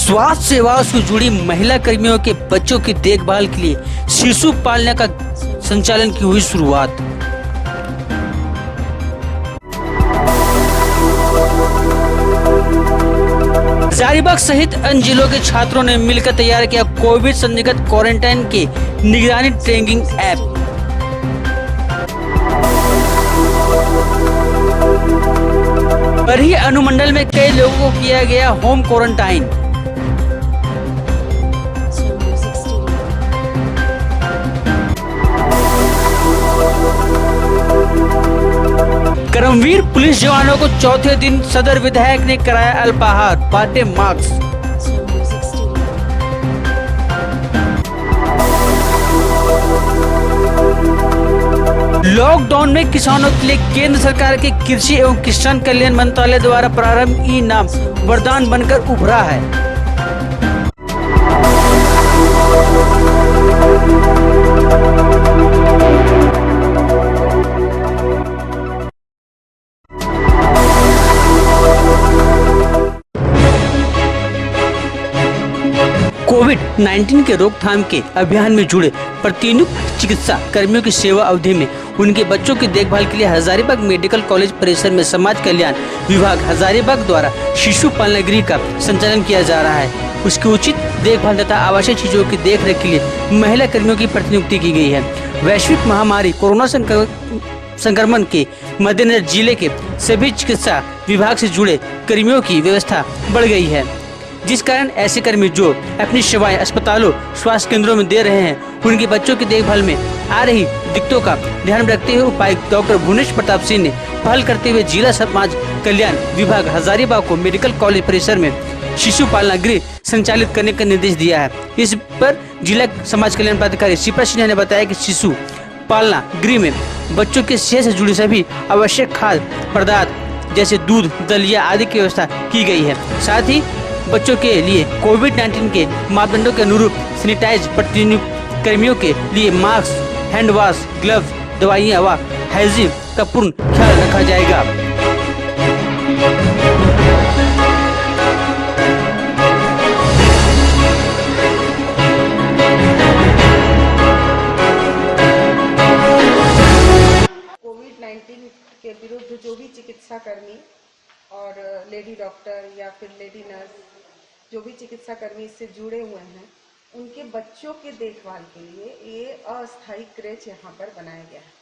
स्वास्थ्य सेवाओं से जुड़ी महिला कर्मियों के बच्चों की देखभाल के लिए शिशु पालने का संचालन की हुई शुरुआत। हजारीबाग सहित अन्य जिलों के छात्रों ने मिलकर तैयार किया कोविड संदिग्ध क्वारंटाइन के निगरानी ट्रैकिंग ऐप। बरही अनुमंडल में कई लोगों को किया गया होम क्वारंटाइन। कर्मवीर पुलिस जवानों को चौथे दिन सदर विधायक ने कराया अल्पाहार, बांटे मास्क। लॉकडाउन में किसानों के लिए केंद्र सरकार के कृषि एवं किसान कल्याण मंत्रालय द्वारा प्रारंभ ई नाम वरदान बनकर उभरा है। कोविड-19 के रोकथाम के अभियान में जुड़े प्रतिनियुक्त चिकित्सा कर्मियों की सेवा अवधि में उनके बच्चों की देखभाल के लिए हजारीबाग मेडिकल कॉलेज परिसर में समाज कल्याण विभाग हजारीबाग द्वारा शिशु पालना गृह का संचालन किया जा रहा है। उसकी उचित देखभाल तथा आवश्यक चीजों की देखरेख के लिए महिला कर्मियों की प्रतिनियुक्ति की गई है। वैश्विक महामारी कोरोना संक्रमण के मद्देनजर जिले के सभी चिकित्सा विभाग से जुड़े कर्मियों की व्यवस्था बढ़ गई है, जिस कारण ऐसे कर्मी जो अपनी सेवाएं अस्पतालों स्वास्थ्य केंद्रों में दे रहे हैं उनके बच्चों की देखभाल में आ रही दिक्कतों का ध्यान रखते हुए उपायुक्त डॉक्टर भुवनेश प्रताप सिंह ने पहल करते हुए जिला समाज कल्याण विभाग हजारीबाग को मेडिकल कॉलेज परिसर में शिशु पालना गृह संचालित करने का निर्देश दिया है। इस पर जिला समाज कल्याण पदाधिकारी शिप्रा सिन्हा ने बताया कि शिशु पालना गृह में बच्चों के सेहत से जुड़ी सभी आवश्यक खाद्य पदार्थ जैसे दूध, दलिया आदि की व्यवस्था की गई है। साथ ही बच्चों के लिए कोविड-19 के मापदंडों के अनुरूप सैनिटाइज प्रतिनियुक्त कर्मियों के लिए मास्क, हैंड वॉश, ग्लव्स, दवाइयाँ व हाइजीन का पूर्ण ख्याल रखा जाएगा। कोविड-19 के विरुद्ध जो भी चिकित्सा कर्मी और लेडी डॉक्टर या फिर लेडी नर्स जो भी चिकित्सा कर्मी इससे जुड़े हुए हैं उनके बच्चों के देखभाल के लिए ये अस्थायी क्रेच यहाँ पर बनाया गया है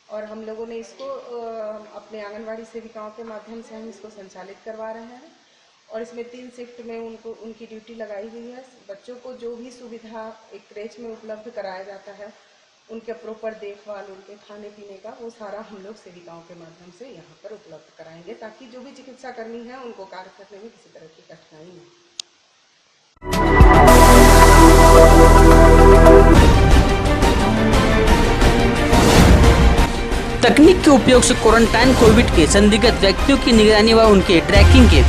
और हम लोगों ने इसको अपने आंगनवाड़ी सेविकाओं के माध्यम से हम इसको संचालित करवा रहे हैं और इसमें 3 शिफ्ट में उनकी ड्यूटी लगाई हुई है। बच्चों को जो भी सुविधा एक क्रेच में उपलब्ध कराया जाता है उनके प्रॉपर देखभाल, उनके खाने पीने का वो सारा हम लोग सेविकाओं के माध्यम से यहाँ पर उपलब्ध कराएंगे ताकि जो भी चिकित्सा कर्मी हैं उनको कार्य करने में किसी तरह की कठिनाई नहीं। तकनीक के उपयोग से क्वारंटाइन कोविड के संदिग्ध व्यक्तियों की निगरानी व उनके ट्रैकिंग के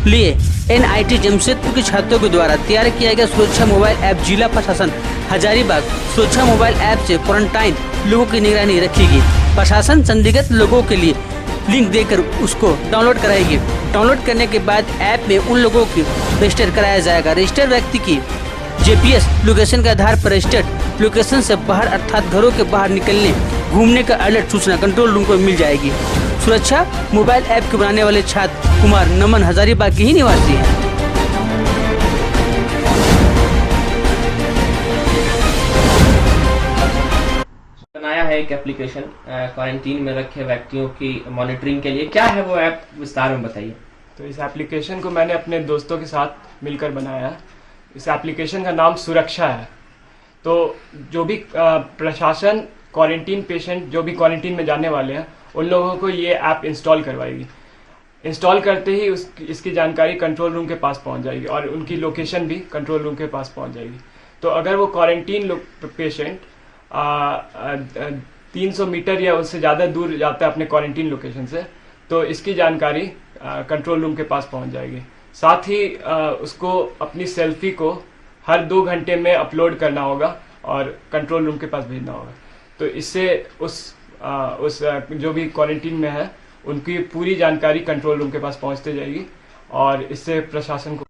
लिए NIT जमशेदपुर के छात्रों के द्वारा तैयार किया गया सुरक्षा मोबाइल ऐप जिला प्रशासन हजारीबाग सुरक्षा मोबाइल ऐप से क्वारंटाइन लोगों की निगरानी रखेगी। प्रशासन संदिग्ध लोगों के लिए लिंक देकर उसको डाउनलोड कराएगी। डाउनलोड करने के बाद ऐप में उन लोगों की रजिस्टर कराया जाएगा। रजिस्टर व्यक्ति की GPS लोकेशन के आधार पर रजिस्टर्ड लोकेशन से बाहर अर्थात घरों के बाहर निकलने घूमने का अलर्ट सूचना कंट्रोल रूम को मिल जाएगी। सुरक्षा मोबाइल ऐप के बनाने वाले छात्र कुमार नमन हजारीबाग के ही निवासी हैं। बनाया है एक एप्लीकेशन क्वारंटीन में रखे व्यक्तियों की मॉनिटरिंग के लिए। क्या है वो ऐप, विस्तार में बताइए। तो इस एप्लीकेशन को मैंने अपने दोस्तों के साथ मिलकर बनाया है। इस एप्लीकेशन का नाम सुरक्षा है। तो जो भी प्रशासन क्वारंटीन पेशेंट जो भी क्वारंटीन में जाने वाले हैं उन लोगों को ये ऐप इंस्टॉल करवाएगी। इंस्टॉल करते ही इसकी जानकारी कंट्रोल रूम के पास पहुंच जाएगी और उनकी लोकेशन भी कंट्रोल रूम के पास पहुंच जाएगी। तो अगर वो क्वारंटीन पेशेंट 300 मीटर या उससे ज़्यादा दूर जाता है अपने क्वारंटीन लोकेशन से, तो इसकी जानकारी कंट्रोल रूम के पास पहुंच जाएगी। साथ ही उसको अपनी सेल्फी को हर 2 घंटे में अपलोड करना होगा और कंट्रोल रूम के पास भेजना होगा। तो इससे उस जो भी क्वारंटीन में है उनकी पूरी जानकारी कंट्रोल रूम के पास पहुंचते जाएगी और इससे प्रशासन को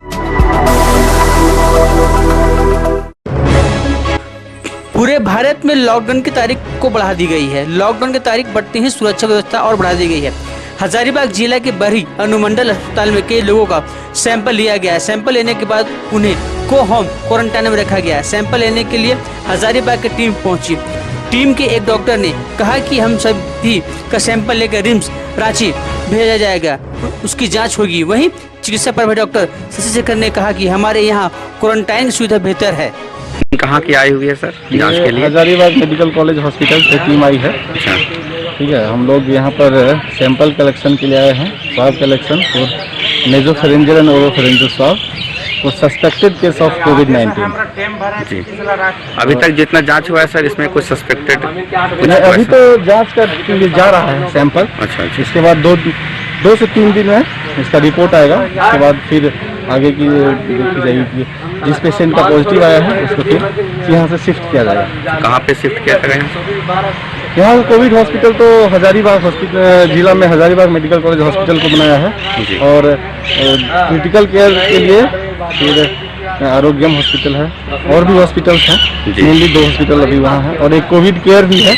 भारत में लॉकडाउन की तारीख को बढ़ा दी गई है। लॉकडाउन की तारीख बढ़ते ही सुरक्षा व्यवस्था और बढ़ा दी गई है। हजारीबाग जिला के बरही अनुमंडल अस्पताल में कई लोगों का सैंपल लिया गया है। सैंपल लेने के बाद उन्हें होम क्वारंटाइन में रखा गया है। सैंपल लेने के लिए हजारीबाग की टीम पहुंची। टीम के एक डॉक्टर ने कहा कि हम सभी का सैंपल लेकर रिम्स रांची भेजा जाएगा, उसकी जांच होगी। वहीं चिकित्सा प्रभारी डॉक्टर शशि शेखर ने कहा कि हमारे यहाँ क्वारंटाइन सुविधा बेहतर है। कहाँ की आई हुई है सर जांच के लिए? हजारीबाग मेडिकल कॉलेज हॉस्पिटल से टीम आई है। अच्छा, ठीक है, हम लोग यहाँ पर सैंपल कलेक्शन के लिए आए हैं, स्वाब कलेक्शन और नेजोफेरेंजियल एंड ओरोफेरेंजियल स्वाब और सस्पेक्टेड केस ऑफ कोविड-19। जी, अभी तक जितना जांच हुआ है सर, इसमें कुछ सस्पेक्टेड अभी तो जांच का जा रहा है सैंपल। अच्छा, इसके बाद दो से 3 दिन में इसका रिपोर्ट आएगा। उसके बाद फिर आगे की देखी जाएगी कि जिस पेशेंट का पॉजिटिव आया है उसको फिर यहाँ से शिफ्ट किया जाएगा। कहाँ पे शिफ्ट किया जाएगा? यहाँ कोविड हॉस्पिटल तो हजारीबाग हॉस्पिटल जिला में हजारीबाग मेडिकल कॉलेज हॉस्पिटल को बनाया है और क्रिटिकल केयर के लिए फिर आरोग्यम हॉस्पिटल है और भी हॉस्पिटल्स हैं। मेनली 2 हॉस्पिटल अभी वहाँ है और एक कोविड केयर भी है,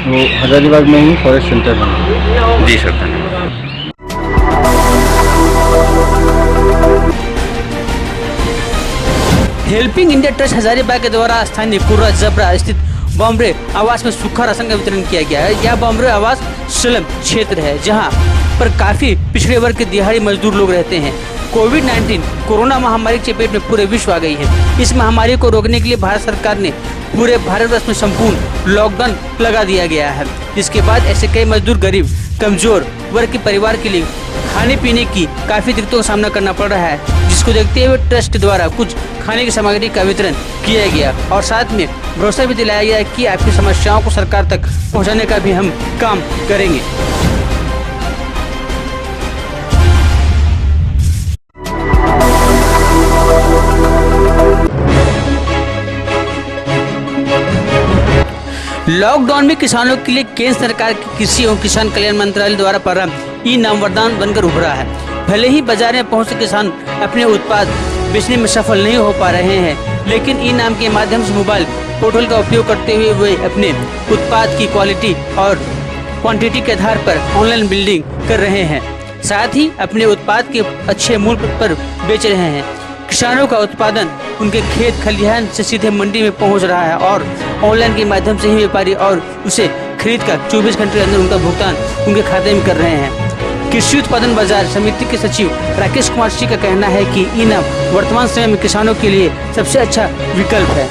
वो हजारीबाग में ही फॉरेस्ट सेंटर है। जी सर, धन्यवाद। हेल्पिंग इंडिया ट्रस्ट हजारीबाग के द्वारा स्थानीय कुर्रा जबरा स्थित बॉम्बे आवास में सूखा राशन का वितरण किया गया है। यह बॉम्बे आवास स्लम क्षेत्र है, जहां पर काफी पिछड़े वर्ग के दिहाड़ी मजदूर लोग रहते हैं। कोविड-19 कोरोना महामारी की चपेट में पूरे विश्व आ गई है। इस महामारी को रोकने के लिए भारत सरकार ने पूरे भारतवर्ष में संपूर्ण लॉकडाउन लगा दिया गया है। इसके बाद ऐसे कई मजदूर गरीब कमजोर वर्ग के परिवार के लिए खाने पीने की काफी दिक्कतों का सामना करना पड़ रहा है, जिसको देखते हुए ट्रस्ट के द्वारा कुछ खाने की सामग्री का वितरण किया गया और साथ में भरोसा भी दिलाया गया कि आपकी समस्याओं को सरकार तक पहुंचाने का भी हम काम करेंगे। लॉकडाउन में किसानों के लिए केंद्र सरकार की कृषि एवं किसान कल्याण मंत्रालय द्वारा प्रारंभ ई-नाम वरदान बनकर उभरा है। भले ही बाजार में पहुंचे किसान अपने उत्पाद बेचने में सफल नहीं हो पा रहे हैं, लेकिन ई-नाम के माध्यम से मोबाइल पोर्टल का उपयोग करते हुए वे अपने उत्पाद की क्वालिटी और क्वांटिटी के आधार पर ऑनलाइन बिल्डिंग कर रहे हैं, साथ ही अपने उत्पाद के अच्छे मूल्य पर बेच रहे हैं। किसानों का उत्पादन उनके खेत खलिहान से सीधे मंडी में पहुंच रहा है और ऑनलाइन के माध्यम से ही व्यापारी और उसे खरीद कर 24 घंटे के अंदर उनका भुगतान उनके खाते में कर रहे हैं। कृषि उत्पादन बाजार समिति के सचिव राकेश कुमार सिंह का कहना है कि ई-नाम वर्तमान समय में किसानों के लिए सबसे अच्छा विकल्प है।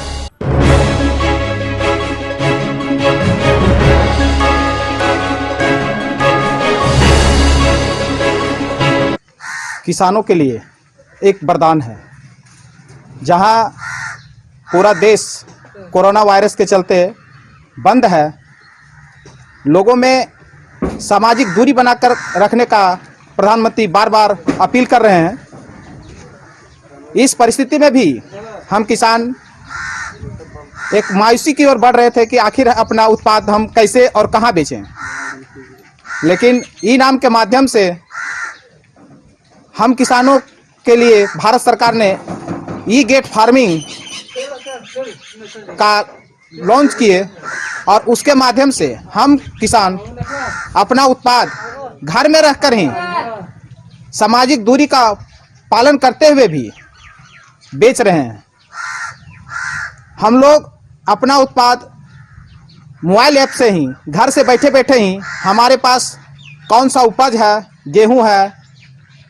किसानों के लिए एक वरदान है। जहां पूरा देश कोरोना वायरस के चलते बंद है, लोगों में सामाजिक दूरी बनाकर रखने का प्रधानमंत्री बार बार अपील कर रहे हैं। इस परिस्थिति में भी हम किसान एक मायूसी की ओर बढ़ रहे थे कि आखिर अपना उत्पाद हम कैसे और कहां बेचें, लेकिन ई-नाम के माध्यम से हम किसानों के लिए भारत सरकार ने ई-गेट फार्मिंग का लॉन्च किए और उसके माध्यम से हम किसान अपना उत्पाद घर में रहकर ही सामाजिक दूरी का पालन करते हुए भी बेच रहे हैं। हम लोग अपना उत्पाद मोबाइल ऐप से ही घर से बैठे बैठे ही हमारे पास कौन सा उपज है, गेहूं है,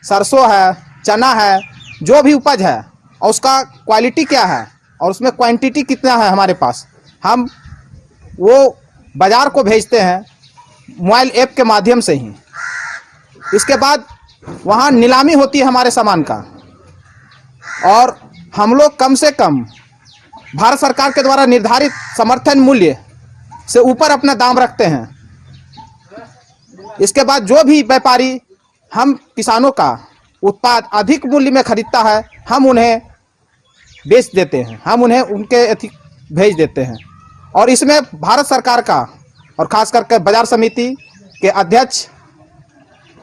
सरसों है, चना है, जो भी उपज है और उसका क्वालिटी क्या है और उसमें क्वांटिटी कितना है हमारे पास, हम वो बाज़ार को भेजते हैं मोबाइल ऐप के माध्यम से ही। इसके बाद वहाँ नीलामी होती है हमारे सामान का और हम लोग कम से कम भारत सरकार के द्वारा निर्धारित समर्थन मूल्य से ऊपर अपना दाम रखते हैं। इसके बाद जो भी व्यापारी हम किसानों का उत्पाद अधिक मूल्य में खरीदता है, हम उन्हें बेच देते हैं, हम उन्हें उनके भेज देते हैं। और इसमें भारत सरकार का और खास करके बाजार समिति के अध्यक्ष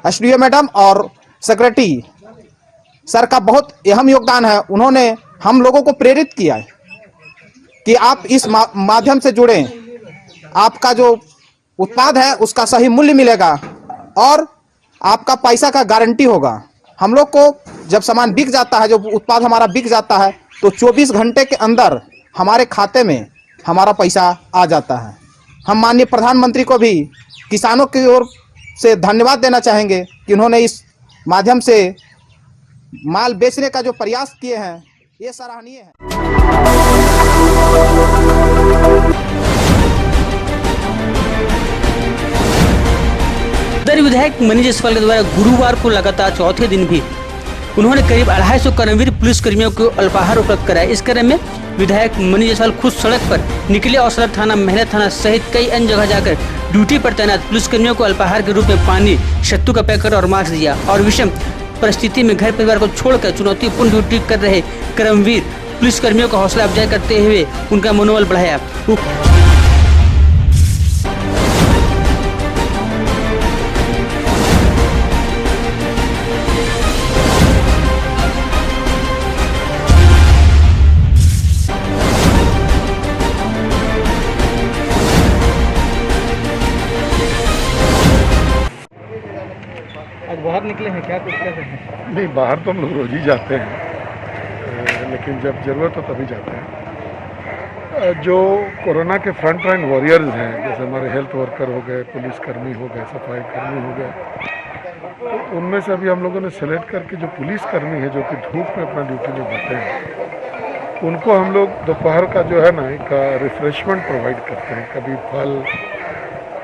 एसडीओ मैडम और सेक्रेटरी सर का बहुत अहम योगदान है। उन्होंने हम लोगों को प्रेरित किया है कि आप इस माध्यम से जुड़ें, आपका जो उत्पाद है उसका सही मूल्य मिलेगा और आपका पैसा का गारंटी होगा। हम लोग को जब सामान बिक जाता है, जो उत्पाद हमारा बिक जाता है, तो 24 घंटे के अंदर हमारे खाते में हमारा पैसा आ जाता है। हम माननीय प्रधानमंत्री को भी किसानों की ओर से धन्यवाद देना चाहेंगे कि उन्होंने इस माध्यम से माल बेचने का जो प्रयास किए हैं, ये सराहनीय है। सदर विधायक मनीष जायसवाल के द्वारा गुरुवार को लगातार चौथे दिन भी उन्होंने करीब 250 कर्मवीर पुलिस कर्मियों को अल्पाहार उपलब्ध कराया। इस क्रम में विधायक मनीष जायसवाल खुद सड़क पर निकले और सदर थाना, महिला थाना सहित कई अन्य जगह जाकर ड्यूटी पर तैनात पुलिस कर्मियों को अल्पाहार के रूप में पानी, सत्तू का पैकेट और मास्क दिया और विषम परिस्थिति में घर परिवार को छोड़कर चुनौतीपूर्ण ड्यूटी कर रहे कर्मवीर पुलिस कर्मियों को हौसला अफजाई करते हुए उनका मनोबल बढ़ाया। आज बाहर निकले हैं, क्या कुछ कर रहे हैं? नहीं, बाहर तो हम लोग रोज ही जाते हैं, लेकिन जब ज़रूरत हो तभी जाते हैं। जो कोरोना के फ्रंट लाइन वॉरियर्स हैं, जैसे हमारे हेल्थ वर्कर हो गए, पुलिसकर्मी हो गए, सफाई कर्मी हो गए, तो उनमें से अभी हम लोगों ने सेलेक्ट करके जो पुलिसकर्मी है जो कि धूप में अपना ड्यूटी निभाते हैं, उनको हम लोग दोपहर का जो है ना एक रिफ्रेशमेंट प्रोवाइड करते हैं। कभी फल,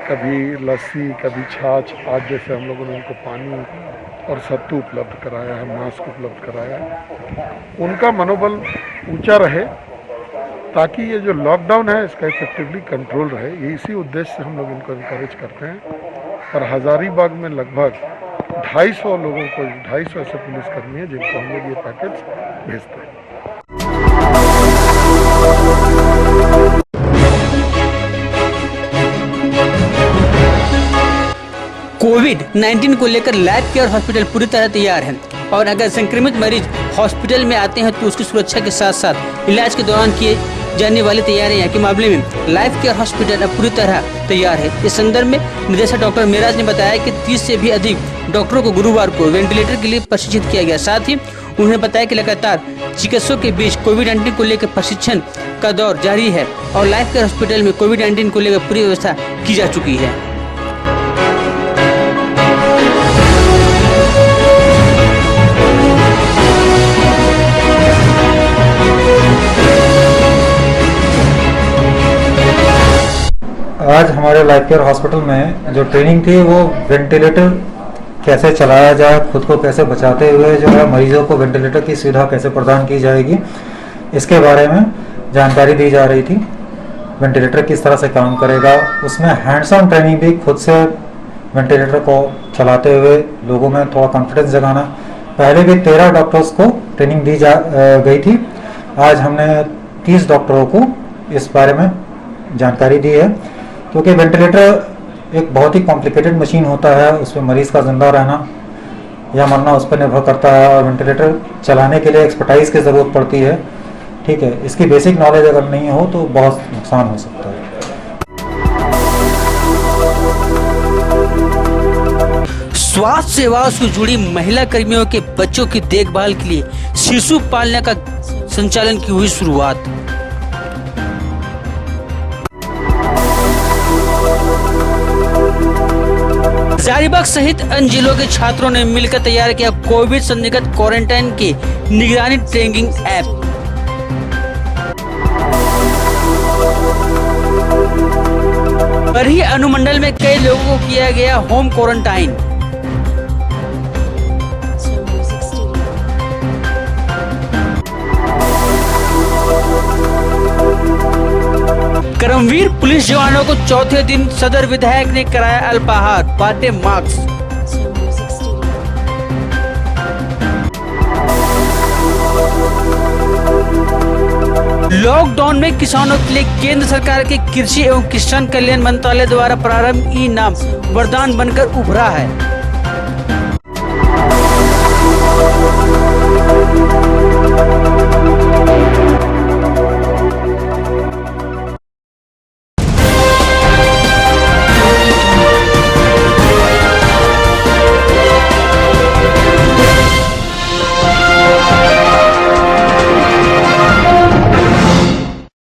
कभी लस्सी, कभी छाछ। आज जैसे हम लोगों ने उनको पानी और सत्तू उपलब्ध कराया है, मास्क उपलब्ध कराया है। उनका मनोबल ऊंचा रहे ताकि ये जो लॉकडाउन है इसका इफेक्टिवली कंट्रोल रहे। ये इसी उद्देश्य से हम लोग इनको इनकरेज करते हैं। और हज़ारीबाग में लगभग 250 लोगों को, 250 ऐसे पुलिसकर्मी हैं जिनको हम लोग ये पैकेज भेजते हैं। कोविड-19 को लेकर लाइफ केयर हॉस्पिटल पूरी तरह तैयार है और अगर संक्रमित मरीज हॉस्पिटल में आते हैं तो उसकी सुरक्षा के साथ साथ इलाज के दौरान किए जाने वाली तैयारियां के मामले में लाइफ केयर हॉस्पिटल अब पूरी तरह तैयार है। इस संदर्भ में निदेशक डॉक्टर मेराज ने बताया कि 30 से भी अधिक डॉक्टरों को गुरुवार को वेंटिलेटर के लिए प्रशिक्षित किया गया। साथ ही उन्होंने बताया कि लगातार चिकित्सकों के बीच कोविड-19 को लेकर प्रशिक्षण का दौर जारी है और लाइफ केयर हॉस्पिटल में कोविड-19 को लेकर पूरी व्यवस्था की जा चुकी है। आज हमारे लाइफ केयर हॉस्पिटल में जो ट्रेनिंग थी वो वेंटिलेटर कैसे चलाया जाए, खुद को कैसे बचाते हुए जो है मरीजों को वेंटिलेटर की सुविधा कैसे प्रदान की जाएगी, इसके बारे में जानकारी दी जा रही थी। वेंटिलेटर किस तरह से काम करेगा, उसमें हैंड्स ऑन ट्रेनिंग भी, खुद से वेंटिलेटर को चलाते हुए लोगों में थोड़ा कॉन्फिडेंस जगाना। पहले भी 13 डॉक्टर्स को ट्रेनिंग दी गई थी। आज हमने 30 डॉक्टरों को इस बारे में जानकारी दी है, क्योंकि वेंटिलेटर एक बहुत ही कॉम्प्लिकेटेड मशीन होता है। उसमें मरीज का जिंदा रहना या मरना उस पर निर्भर करता है और वेंटिलेटर चलाने के लिए एक्सपर्टाइज की ज़रूरत पड़ती है। ठीक है, इसकी बेसिक नॉलेज अगर नहीं हो तो बहुत नुकसान हो सकता है। स्वास्थ्य सेवाओं से जुड़ी महिला कर्मियों के बच्चों की देखभाल के लिए शिशु पालने का संचालन की हुई शुरुआत। हजारीबाग सहित अन्य जिलों के छात्रों ने मिलकर तैयार किया कोविड संदिग्ध क्वारंटाइन की निगरानी ट्रैकिंग ऐप। बरही अनुमंडल में कई लोगों को किया गया होम क्वारंटाइन। कर्मवीर पुलिस जवानों को चौथे दिन सदर विधायक ने कराया अल्पाहार, बांटे मास्क। लॉकडाउन में किसानों के लिए केंद्र सरकार के कृषि एवं किसान कल्याण मंत्रालय द्वारा प्रारंभ ई नाम वरदान बनकर उभरा है।